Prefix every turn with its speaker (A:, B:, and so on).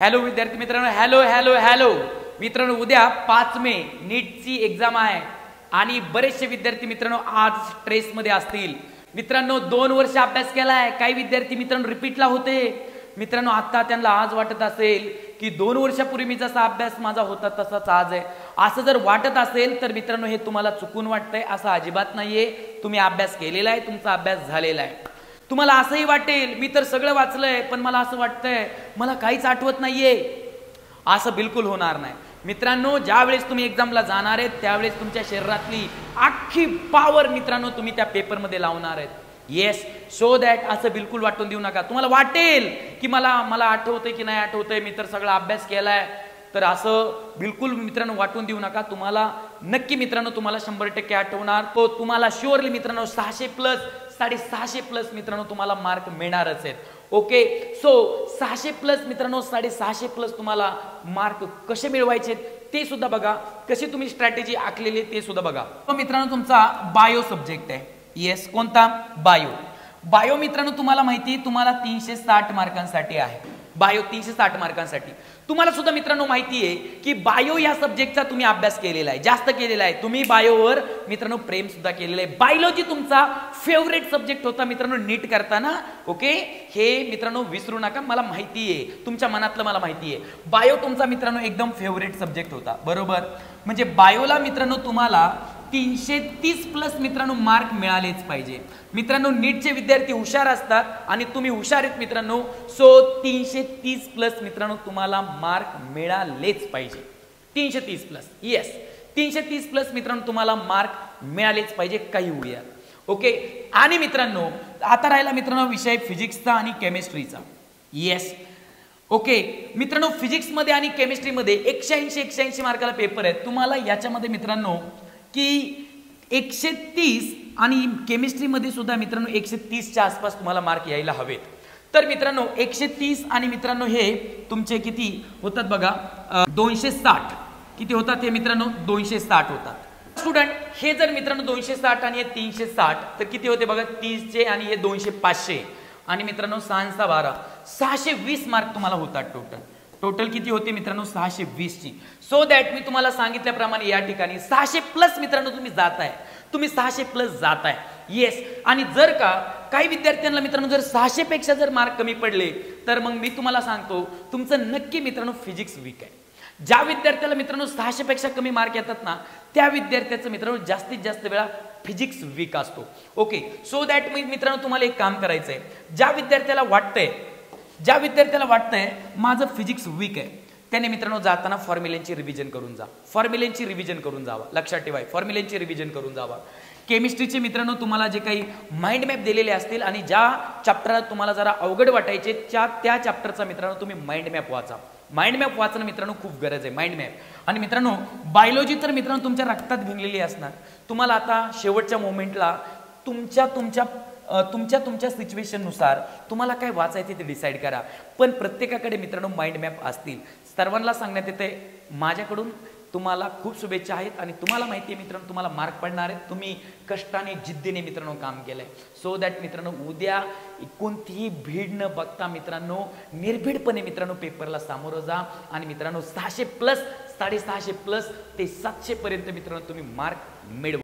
A: Hello विद्यार्थी मित्रांनो, hello hello hello मित्रांनो, उद्या 5 मे नीटची एग्जाम आहे आणि बरेचसे विद्यार्थी मित्रांनो आज स्ट्रेसमध्ये असतील. मित्रांनो 2 वर्ष अभ्यास केलाय, काही विद्यार्थी मित्रांनो रिपीटला होते. मित्रांनो आता त्यांना आज वाटत असेल की 2 वर्षापूर्वी मी जसा अभ्यास माझा होता तसाच आज आहे. असं जर वाटत असेल तर मित्रांनो हे तुम्हाला चुकून वाटतंय, असं अजिबात नाहीये. तुम्ही अभ्यास केलेला आहे, तुमचा अभ्यास झालेला आहे. तुम्हाला असंही वाटेल मी तर सगळं वाचलंय पण मला असं वाटतंय मला काहीच आठवत नाहीये. असं बिलकुल होणार नाही मित्रांनो. ज्यावेळेस तुम्ही एक्झामला जाणार आहेत त्यावेळेस तुमच्या शरीरातली अख्खी पॉवर मित्रांनो तुम्ही त्या पेपरमध्ये लावणार आहेत. येस, सो दॅट असं बिलकुल वाटून देऊ नका. तुम्हाला वाटेल की मला आठवतंय की नाही आठवतंय, मी तर सगळा अभ्यास केलाय, तर असं बिलकुल मित्रांनो वाटून देऊ नका. तुम्हाला नक्की मित्रांनो तुम्हाला 100% आठवणार. तो तुम्हाला शुअरली मित्रांनो 600 प्लस 650 प्लस मित्रांनो तुम्हाला मार्क मिळणारच आहेत. ओके, सो 600 प्लस मित्रांनो 650 प्लस तुम्हाला मार्क कसे मिळवायचे ते सुद्धा बघा, कशी तुम्ही स्ट्रॅटेजी आखलेली ते सुद्धा बघा. तो मित्रांनो तुमचा बायो सब्जेक्ट आहे. येस, कोणता? बायो. बायो मित्रांनो तुम्हाला माहिती आहे तुम्हाला 360 मार्कांसाठी आहे. बायो 360 मार्कांसाठी. तुम्हाला सुद्धा मित्रांनो माहिती आहे की बायो या सब्जेक्टचा तुम्ही अभ्यास केलेला आहे, जास्त केलेला आहे. तुम्ही बायोवर मित्रांनो प्रेम सुद्धा केलेलं आहे. बायोलॉजी तुमचा फेवरेट सब्जेक्ट होता मित्रांनो नीट करताना. ओके, हे मित्रांनो विसरू नका. मला माहिती आहे तुमच्या मनातलं, मला माहिती आहे बायो तुमचा मित्रांनो एकदम फेवरेट सब्जेक्ट होता, बरोबर. म्हणजे बायोला मित्रांनो तुम्हाला 330 प्लस मित्रांनो मार्क मिळालेच पाहिजे. मित्रांनो नीटचे विद्यार्थी हुशार असतात आणि तुम्ही हुशार आहेत मित्रांनो. सो 330 प्लस मित्रांनो तुम्हाला मार्क मिळालेच पाहिजे. 330 प्लस. येस, 330 प्लस मित्रांनो तुम्हाला मार्क मिळालेच पाहिजे, काही होऊया. ओके, आणि मित्रांनो आता राहिला मित्रांनो विषय फिजिक्सचा आणि केमिस्ट्रीचा. येस, ओके मित्रांनो फिजिक्समध्ये आणि केमिस्ट्रीमध्ये 180 मार्काला पेपर आहेत. तुम्हाला याच्यामध्ये मित्रांनो की 130 आणि केमिस्ट्रीमध्ये सुद्धा मित्रांनो 130च्या आसपास तुम्हाला मार्क यायला हवेत. तर मित्रांनो 130 आणि मित्रांनो हे तुमचे किती होतात बघा, 260 किती होतात हे मित्रांनो 260 होतात. स्टुडंट हे जर मित्रांनो 260 आणि हे 360 तर किती होते बघा, 30चे आणि हे 200 500 आणि मित्रांनो 612 620 मार्क तुम्हाला होतात टोटल. टोटल किती होते मित्रांनो 620 ची. सो दॅट मी तुम्हाला सांगितल्याप्रमाणे या ठिकाणी 600 प्लस मित्रांनो तुम्ही जाताय, तुम्ही 600 प्लस जाताय. येस, आणि जर का काही विद्यार्थ्यांना मित्रांनो जर 600 पेक्षा जर मार्क कमी पडले तर मग मी तुम्हाला सांगतो तुमचं नक्की मित्रांनो फिजिक्स वीक आहे. ज्या विद्यार्थ्याला मित्रांनो 600 पेक्षा कमी मार्क येतात ना त्या विद्यार्थ्याचं मित्रांनो जास्तीत जास्त वेळा फिजिक्स वीक असतो. ओके, सो दॅट मी मित्रांनो तुम्हाला एक काम करायचं आहे. ज्या विद्यार्थ्याला वाटतंय माझं फिजिक्स वीक आहे त्याने मित्रांनो जाताना फॉर्म्युलेंची रिव्हिजन करून जा. फॉर्म्युलेंची रिव्हिजन करून जावा. लक्षात ठेवा, फॉर्म्युलेंची रिव्हिजन करून जावा. केमिस्ट्रीचे मित्रांनो तुम्हाला जे काही माइंड मॅप दिलेले असतील आणि ज्या चॅप्टर तुम्हाला जरा अवघड वाटायचे त्या चॅप्टरचा मित्रांनो तुम्ही माइंड मॅप वाचा. माइंड मॅप वाचणं मित्रांनो खूप गरज आहे, माइंड मॅप. आणि मित्रांनो बायोलॉजी तर मित्रांनो तुमच्या रक्तात भिनलेली असणार. तुम्हाला आता शेवटच्या मोमेंटला तुमच्या सिच्युएशननुसार तुम्हाला काय वाचायचे ते डिसाईड करा. पण प्रत्येकाकडे मित्रांनो माइंड मॅप असतील. सर्वांना सांगण्यात येते माझ्याकडून तुम्हाला खूप शुभेच्छा आहेत आणि तुम्हाला माहिती आहे मित्रांनो तुम्हाला मार्क पडणार आहेत. तुम्ही कष्टाने जिद्दीने मित्रांनो काम केलंय. सो दॅट मित्रांनो उद्या कोणतीही भीड न बघता मित्रांनो निर्भीडपणे मित्रांनो पेपरला सामोरं जा आणि मित्रांनो 600 प्लस 650 प्लस ते 700 पर्यंत मित्रांनो तुम्ही मार्क मिळवा.